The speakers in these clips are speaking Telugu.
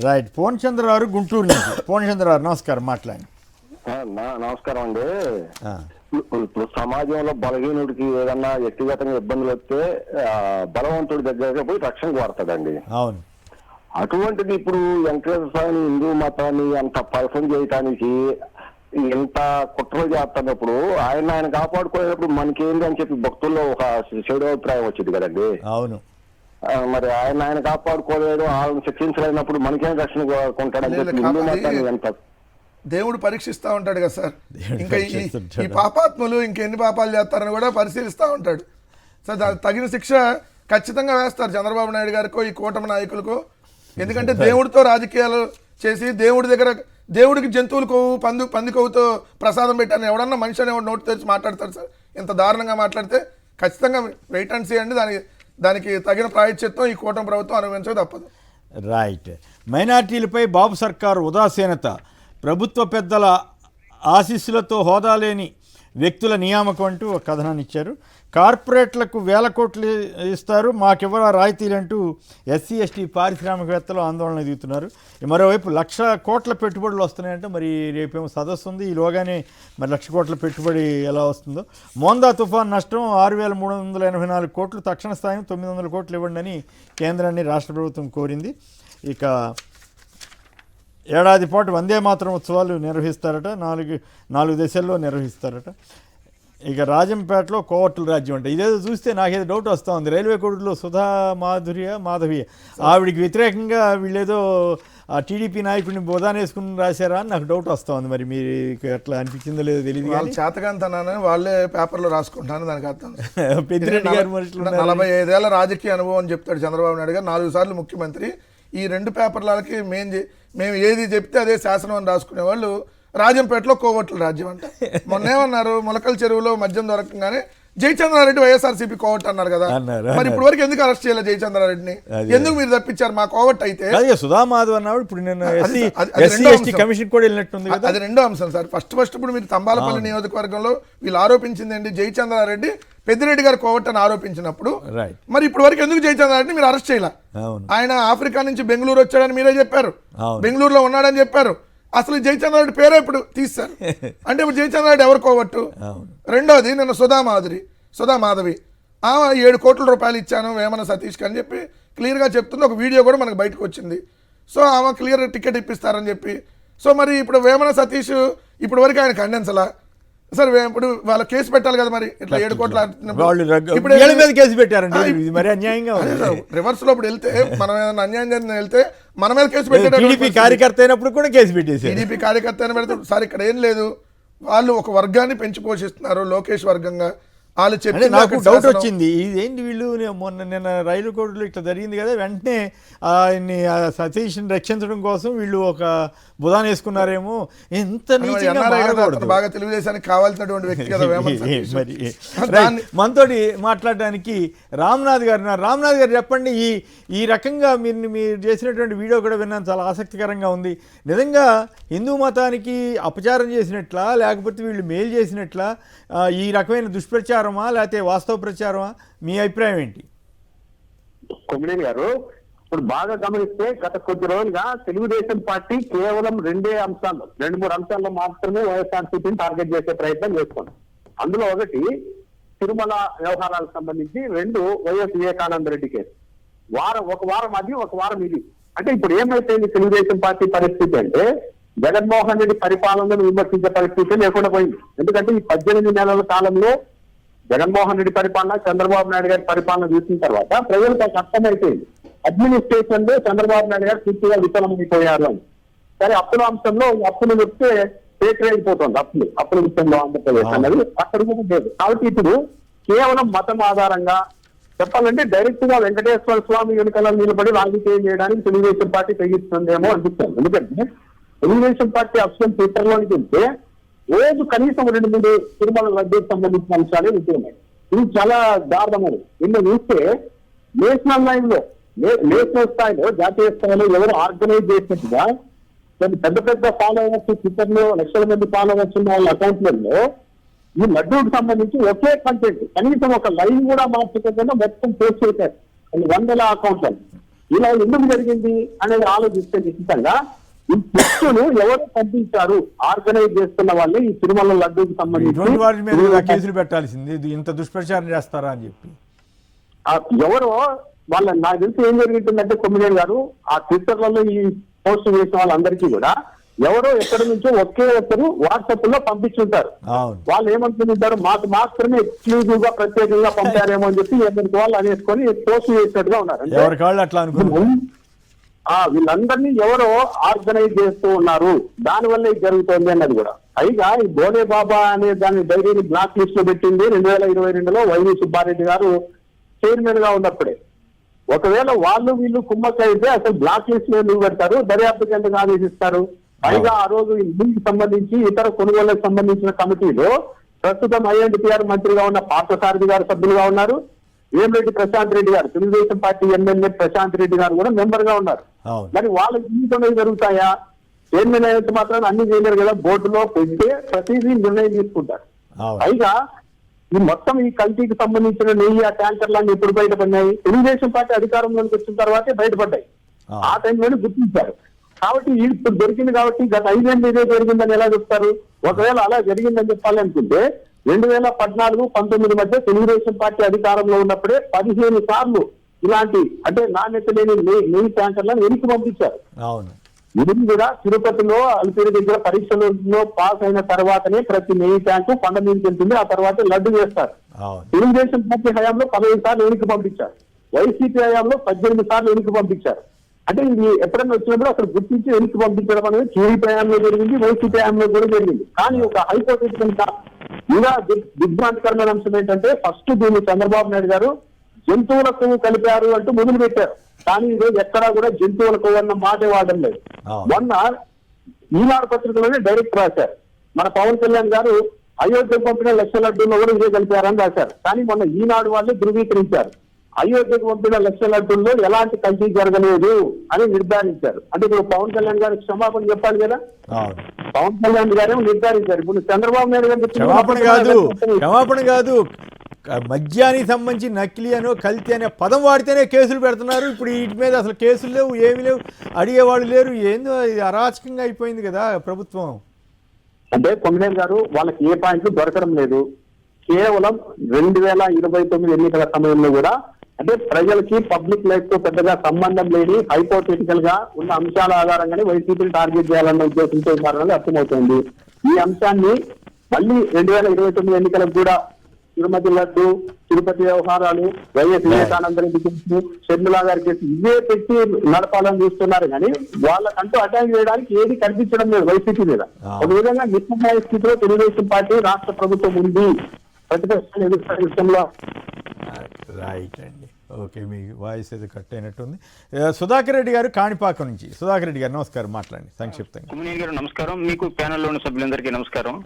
రైట్. పూర్ణచంద్రరావు గుంటూరు నుంచి. పూర్ణచంద్రరావు నమస్కారం, మాట్లాడండి. నమస్కారం అండి. ఇప్పుడు సమాజంలో బలహీనుడికి ఏదన్నా వ్యక్తిగతంగా ఇబ్బందులు వస్తే బలవంతుడి దగ్గర పోయి రక్షణ కోరతాడండి. అవును. అటువంటిది ఇప్పుడు వెంకటేశ్వర స్వామిని హిందూ మతాన్ని అంత పలసం చేయటానికి ఇంత కుట్రలు చేస్తున్నప్పుడు ఆయన కాపాడుకునేటప్పుడు మనకేంటి అని చెప్పి భక్తుల్లో ఒక చెడు అభిప్రాయం వచ్చింది కదండి. అవును. మరి ఆయన కాపాడుకోలేడు, వాళ్ళని శిక్షించలేనప్పుడు మనకేం రక్షణ కొంటాడని చెప్పి హిందూ మతాన్ని ఎంత దేవుడు పరీక్షిస్తూ ఉంటాడు కదా సార్. ఇంకా ఈ పాపాత్ములు ఇంకెన్ని పాపాలు చేస్తారని కూడా పరిశీలిస్తూ ఉంటాడు సార్. తగిన శిక్ష ఖచ్చితంగా వేస్తారు చంద్రబాబు నాయుడు గారికో ఈ కూటమి నాయకులకో. ఎందుకంటే దేవుడితో రాజకీయాలు చేసి దేవుడికి జంతువులు కొవ్వు పంది కొవ్వుతో ప్రసాదం పెట్టాను ఎవడన్నా మనిషి అనేవాడు నోటు తెరిచి మాట్లాడతారు సార్. ఇంత దారుణంగా మాట్లాడితే ఖచ్చితంగా వెయిట్ అండ్ సీ అండి. దానికి తగిన ప్రాయశ్చిత్తం ఈ కూటమి ప్రభుత్వం అనుభవించక తప్పదు. రైట్. మైనార్టీలపై బాబు సర్కారు ఉదాసీనత, ప్రభుత్వ పెద్దల ఆశీస్సులతో హోదా లేని వ్యక్తుల నియామకం అంటూ ఒక కథనాన్ని ఇచ్చారు. కార్పొరేట్లకు 1000 కోట్లు ఇస్తారు, మాకెవరా రాయితీలు అంటూ ఎస్సీ ఎస్టీ పారిశ్రామికవేత్తలు ఆందోళన దిగుతున్నారు. మరోవైపు 1,00,000 కోట్ల పెట్టుబడులు వస్తున్నాయంటే మరి రేపేమో సదస్సు ఉంది, ఈలోగానే మరి 1,00,000 కోట్ల పెట్టుబడి ఎలా వస్తుందో. మోందా తుఫాన్ నష్టం 6,384 కోట్లు, తక్షణ స్థాయి 900 కోట్లు ఇవ్వండి అని కేంద్రాన్ని రాష్ట్ర ప్రభుత్వం కోరింది. ఇక ఏడాది పాటు వందే మాతరం ఉత్సవాలు నిర్వహిస్తారట, 4 దశల్లో నిర్వహిస్తారట. ఇక రాజంపేటలో కోవట్ల రాజ్యం అంటే ఇదేదో చూస్తే నాకేదో డౌట్ వస్తూ ఉంది. రైల్వే కోడ్లో సుధా మాధవి ఆవిడికి వ్యతిరేకంగా వీళ్ళేదో ఆ టీడీపీ నాయకుడిని బోధాన వేసుకుని రాశారా అని నాకు డౌట్ వస్తూ ఉంది. మరి మీకు ఎట్లా అనిపించిందో లేదో తెలియదు. వాళ్ళు చేతకంతనాన్ని వాళ్ళే పేపర్లో రాసుకుంటాను దానికి అర్థం. పెద్దిరెడ్డి గారు మనుషులు 45 ఏళ్ల రాజకీయ అనుభవం అని చెప్తాడు చంద్రబాబు నాయుడు గారు. 4 సార్లు ముఖ్యమంత్రి. ఈ 2 పేపర్లకి మేము ఏది చెప్తే అదే శాసనం అని రాసుకునే వాళ్ళు రాజంపేటలో కోవట్ల రాజ్యం అంట. మొన్నేమన్నారు, మొలకల చెరువులో మద్యం దొరకంగానే జయచంద్రారెడ్డి వైఎస్ఆర్సీపీ కోవట్ అన్నారు కదా. మరి ఇప్పుడు వరకు ఎందుకు అరెస్ట్ చేయాలి జయచంద్రారెడ్డిని? ఎందుకు మీరు తప్పించారు? మా కోవట్ అయితే సుధామాధవ్ అన్నాడు. ఇప్పుడు కమిషన్ కూడా వెళ్ళినట్టుంది. అది రెండో అంశం సార్. ఫస్ట్ ఇప్పుడు మీరు తంబాలపల్లి నియోజకవర్గంలో వీళ్ళు ఆరోపించింది జయచంద్రారెడ్డి పెద్దిరెడ్డి గారు కోవట్ అని ఆరోపించినప్పుడు మరి ఇప్పుడు వరకు ఎందుకు జయచంద్రారెడ్డిని మీరు అరెస్ట్ చేయాల? ఆయన ఆఫ్రికా నుంచి బెంగళూరు వచ్చాడని మీరే చెప్పారు, బెంగళూరులో ఉన్నాడని చెప్పారు. అసలు జయచంద్రారెడ్డి పేరే ఇప్పుడు తీస్తారు అంటే ఇప్పుడు జయచంద్రారెడ్డి ఎవరు కోవట్టు? రెండోది నిన్న సుధా మాధవి 7 కోట్ల రూపాయలు ఇచ్చాను వేమన సతీష్కి అని చెప్పి క్లియర్గా చెప్తుంది. ఒక వీడియో కూడా మనకు బయటకు వచ్చింది. సో ఆమె క్లియర్ టికెట్ ఇప్పిస్తారని చెప్పి. సో మరి ఇప్పుడు వేమన సతీష్ ఇప్పుడు వరకు ఆయన ఖండించలా సార్. ఇప్పుడు వాళ్ళ కేసు పెట్టాలి కదా. మరి ఇట్లా 7 కోట్ల రివర్స్ లో ఇప్పుడు వెళ్తే మనం ఏదైనా అన్యాయం జరిగిన వెళ్తే మన మీద కేసు పెట్టే కార్యకర్త అయినప్పుడు కూడా కేసు పెట్టేసి టీడీపీ కార్యకర్త అయిన పెడితే సార్ ఇక్కడ ఏం లేదు. వాళ్ళు ఒక వర్గాన్ని పెంచి పోషిస్తున్నారు, లోకేష్ వర్గంగా. వాళ్ళు చెప్పి నాకు డౌట్ వచ్చింది, ఇదేంటి వీళ్ళు నిన్న రైలు కోడ్లో ఇట్లా జరిగింది కదా, వెంటనే ఆయన్ని సతీష్ని రక్షించడం కోసం వీళ్ళు ఒక బుధాన వేసుకున్నారేమో. ఎంత బాగా తెలుగుదేశానికి కావాల్సినటువంటి వ్యక్తి కదా. మనతోటి మాట్లాడడానికి రామ్నాథ్ గారు చెప్పండి. ఈ రకంగా మీరు చేసినటువంటి వీడియో కూడా విన్నాను, చాలా ఆసక్తికరంగా ఉంది. నిజంగా హిందూ మతానికి అపచారం చేసినట్లా లేకపోతే వీళ్ళు మేలు చేసినట్లా? ఈ రకమైన దుష్ప్రచారమా లేకపోతే వాస్తవ ప్రచారమా? మీ అభిప్రాయం ఏంటి? కొమ్మినేని గారు, ఇప్పుడు బాగా గమనిస్తే గత కొద్ది రోజులుగా తెలుగుదేశం పార్టీ కేవలం 2 అంశాల్లో మాత్రమే వైఎస్ఆర్సీపీని టార్గెట్ చేసే ప్రయత్నం చేస్తుంది. అందులో ఒకటి తిరుమల వ్యవహారాలకు సంబంధించి, 2 వైఎస్ వివేకానంద రెడ్డి కేసు. ఒక వారం అది, ఒక వారం ఇది. అంటే ఇప్పుడు ఏమైపోయింది తెలుగుదేశం పార్టీ పరిస్థితి అంటే జగన్మోహన్ రెడ్డి పరిపాలనను విమర్శించే పరిస్థితి లేకుండా పోయింది. ఎందుకంటే ఈ 18 నెలల కాలంలో జగన్మోహన్ రెడ్డి పరిపాలన, చంద్రబాబు నాయుడు గారి పరిపాలన చూసిన తర్వాత ప్రజలకు అర్థమైపోయింది అడ్మినిస్ట్రేషన్ లో చంద్రబాబు నాయుడు గారు పూర్తిగా విఫలమైపోయారు అని. సరే, అప్పుల అంశంలో అప్పులు చెప్తే పేటరీ అయిపోతుంది. అప్పుల విషయంలో ఆంధ్రప్రదేశ్ అన్నది అక్కడ కూడా లేదు. కాబట్టి ఇప్పుడు కేవలం మతం ఆధారంగా చెప్పాలంటే డైరెక్ట్ గా వెంకటేశ్వర స్వామి వెనుకలను నిలబడి రాజకీయం చేయడానికి తెలుగుదేశం పార్టీ తెగిస్తుందేమో అనిపిస్తుంది. ఎందుకంటే తెలుగుదేశం పార్టీ అప్షన్ ట్విట్టర్ లోకి వెళ్తే రోజు కనీసం 2-3 తిరుమల లడ్డూకి సంబంధించిన అంశాలే ఉంటున్నాయి. ఇది చాలా దారుణమైనది. నిన్న చూస్తే నేషనల్ స్థాయిలో జాతీయ స్థాయిలో ఎవరు ఆర్గనైజ్ చేసినట్టుగా పెద్ద ఫాలోవర్స్, ట్విట్టర్ లో లక్షల మంది ఫాలోవర్స్ ఉన్న వాళ్ళ అకౌంట్లలో ఈ లడ్డూకి సంబంధించి ఒకే కంటెంట్ కనీసం ఒక లైన్ కూడా మార్చకుండా మొత్తం పోస్ట్ చేశారు. 100 అకౌంట్లను. ఇలా ఎందుకు జరిగింది అనేది ఆలోచిస్తే నిశ్చితంగా ఈ కిట్ను ఎవరు పంపించారు ఆర్గనైజ్ చేస్తున్న వాళ్ళే ఈ తిరుమల లడ్డూకి ఇటువంటి వాటి మీద ఇలా సంబంధించి కేసులు పెట్టాల్సింది, ఇది ఇంత దుష్ప్రచారం చేస్తారా అని చెప్పి. ఎవరో వాళ్ళ నాకు తెలిసి ఏం జరుగుతుందంటే కొమ్మినేని గారు ఆ ట్విట్టర్లలో ఈ పోస్ట్ చేసిన వాళ్ళందరికీ కూడా ఎవరో ఎక్కడి నుంచో ఒకే ఒక్కరు వాట్సాప్ లో పంపించుంటారు. అవును, వాళ్ళు ఏమనుకుంటారు మాకు మాత్రమే ఎక్స్క్లూజివ్ గా ప్రత్యేకంగా పంపారేమో అని చెప్పి ఎవరికి వాళ్ళు అనేసుకొని పోస్ట్ చేసినట్టుగా ఉన్నారు. అంటే ఎవరి కాళ్ళు అట్లా అనుకున్నారు. వీళ్ళందరినీ ఎవరో ఆర్గనైజ్ చేస్తూ ఉన్నారు, దాని వల్ల ఇది జరుగుతోంది అన్నది కూడా. పైగా ఈ బోడే బాబా అనే దాని డైరీని బ్లాక్ లిస్ట్ లో పెట్టింది 2022లో వైవి సుబ్బారెడ్డి గారు చైర్మన్ గా ఉన్నప్పుడే. ఒకవేళ వాళ్ళు వీళ్ళు కుమ్మక్క అయితే అసలు బ్లాక్ లిస్ట్ లో ఎందుకు పెడతారు, దర్యాప్తు ఎందుకు ఆదేశిస్తారు? పైగా ఆ రోజు ఇంటికి సంబంధించి ఇతర కొనుగోళ్లకు సంబంధించిన కమిటీలో ప్రస్తుతం ఐఎన్టీఆర్ మంత్రిగా ఉన్న పార్థసారథి గారు సభ్యులుగా ఉన్నారు. వేమిరెడ్డి ప్రశాంత్ రెడ్డి గారు తెలుగుదేశం పార్టీ ఎమ్మెల్యే ప్రశాంత్ రెడ్డి గారు కూడా మెంబర్ గా ఉన్నారు. మరి వాళ్ళ జీవితంలో జరుగుతాయా? చైర్మన్ అయితే మాత్రం అన్ని చేయలేరు కదా, బోర్డులో పెడితే ప్రతిదీ నిర్ణయం తీసుకుంటారు. పైగా ఈ మొత్తం ఈ కల్తీకి సంబంధించిన నెయ్యి ఆ ట్యాంకర్లన్నీ ఎప్పుడు బయటపడినాయి? తెలుగుదేశం పార్టీ అధికారంలోకి వచ్చిన తర్వాతే బయటపడ్డాయి. ఆ టైంలోనే గుర్తించారు. కాబట్టి ఇప్పుడు దొరికింది కాబట్టి గత 5 ఏళ్ళు ఇదే జరిగిందని ఎలా చెప్తారు? ఒకవేళ అలా జరిగిందని చెప్పాలి అనుకుంటే 2014-19 మధ్య తెలుగుదేశం పార్టీ అధికారంలో ఉన్నప్పుడే 15 సార్లు ఇలాంటి అంటే నాణ్యత లేని నెయ్యి ట్యాంకర్లను వెనక్కి పంపించారు. ఇది కూడా తిరుపతిలో అల్పిరి దగ్గర పరీక్షలలో పాస్ అయిన తర్వాతనే ప్రతి నెయ్యి ట్యాంకు కొండ మీదకి వెళ్తుంది, ఆ తర్వాత లడ్డు చేస్తారు. తెలుగుదేశం పార్టీ హయాంలో 15 సార్లు వెనక్కి పంపించారు, వైసీపీ హయాంలో 18 సార్లు వెనక్కి పంపించారు. అంటే ఇది ఎప్పుడైనా వచ్చినప్పుడు అక్కడ గుర్తించి వెనక్కి పంపించడం అనేది టీడీపీ హయాంలో జరిగింది, వైసీపీ హయాంలో కూడా జరిగింది. కానీ ఒక హైపోథెటికల్ ఇంకా దిగ్భ్రాంతికరమైన అంశం ఏంటంటే ఫస్ట్ దీన్ని చంద్రబాబు నాయుడు గారు జంతువుల కొవ్వు కలిపారు అంటూ మొదలు పెట్టారు. కానీ ఈరోజు ఎక్కడా కూడా జంతువుల కొవ్వు అన్న మాటే వాడడం లేదు. మొన్న ఈనాడు పత్రికలోనే డైరెక్ట్ రాశారు, మన పవన్ కళ్యాణ్ గారు అయోధ్యకు పంపిన 1,00,000 లడ్డూల్లో కూడా ఇదే కలిపారని రాశారు. కానీ మొన్న ఈనాడు వాళ్ళు ధృవీకరించారు, అయోధ్యకు పంపిన 1,00,000 లడ్డూల్లో ఎలాంటి కల్తీ జరగలేదు అని నిర్ధారించారు. అంటే ఇప్పుడు పవన్ కళ్యాణ్ గారికి క్షమాపణ చెప్పాలి కదా, పవన్ కళ్యాణ్ గారేమో నిర్ధారించారు. ఇప్పుడు చంద్రబాబు నాయుడు గారు క్షమాపణ కాదు, మద్యానికి సంబంధించి నకిలీ అనో కల్తీ అనే పదం వాడితేనే కేసులు పెడుతున్నారు. ఇప్పుడు వీటి మీద అసలు కేసులు లేవు, ఏమి లేవు, అడిగేవాళ్ళు లేరు. ఏందో ఇది అరాచకంగా అయిపోయింది కదా ప్రభుత్వం. అంటే కొమ్మినేని గారు వాళ్ళకి ఏ పాయింట్లు దొరకడం లేదు. కేవలం 2029 ఎన్నికల సమయంలో కూడా అంటే ప్రజలకి పబ్లిక్ లైఫ్ తో పెద్దగా సంబంధం లేని హైపోథెటికల్ గా ఉన్న అంశాల ఆధారంగానే వైసీపీని టార్గెట్ చేయాలన్న ఉద్దేశంతో ఉన్నారని అర్థమవుతోంది. ఈ అంశాన్ని మళ్ళీ 2029 ఎన్నికలకు కూడా తిరుమతి లడ్డు, తిరుపతి వ్యవహారాలు, వైఎస్ వివేకానంద రెడ్డి కేసు, షర్మిలా గారి కేసు ఇవే పెట్టి నడపాలని చూస్తున్నారు. కానీ వాళ్ళకంటూ అటాక్ చేయడానికి ఏది కనిపించడం లేదు వైసీపీ మీద. ఒక విధంగా నిస్సహాయ స్థితిలో తెలుగుదేశం పార్టీ రాష్ట్ర ప్రభుత్వం ఉంది. ప్రతిపక్షాలు ఎదుర్కొనే విషయంలో రైట్ అండి. ఓకే, మీ వాయిస్ ఏదో కట్ అయినట్టుంది. సుధాకర్ రెడ్డి గారు కాణిపాకం నుంచి. సుధాకర్ రెడ్డి గారు నమస్కారం, మాట్లాడండి సంక్షిప్తంగా. కొమ్మినేని గారు నమస్కారం, మీకు ప్యానెల్లో ఉన్న సభ్యులందరికీ నమస్కారం.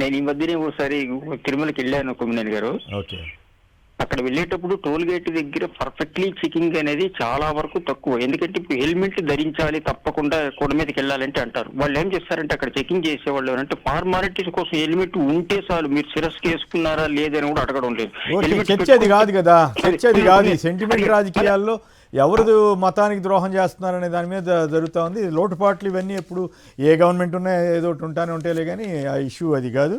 నేను ఈ మధ్యనే ఒకసారి తిరుమలకి వెళ్ళాను కొమ్మినేని గారు. ఓకే, అక్కడ వెళ్ళేటప్పుడు టోల్ గేట్ దగ్గర పర్ఫెక్ట్లీ చెకింగ్ అనేది చాలా వరకు తక్కువ. ఎందుకంటే ఇప్పుడు హెల్మెట్ ధరించాలి తప్పకుండా కొండ మీదకి వెళ్ళాలంటే అంటారు. వాళ్ళు ఏం చేస్తారంటే అక్కడ చెకింగ్ చేసేవాళ్ళు అంటే ఫార్మాలిటీస్ కోసం హెల్మెట్ ఉంటే చాలు, మీరు శిరస్సు వేసుకున్నారా లేదని కూడా అడగడం లేదు. చర్చది కాదు కదా, చర్చది కాదు. సెంటిమెంట్ రాజకీయాల్లో ఎవరు మతానికి ద్రోహం చేస్తున్నారనే దాని మీద జరుగుతూ ఉంది. లోటుపాట్లు ఇవన్నీ ఎప్పుడు ఏ గవర్నమెంట్ ఉన్నా ఏదో ఒకటి ఉంటానే ఉంటాయిలే, కానీ ఆ ఇష్యూ అది కాదు.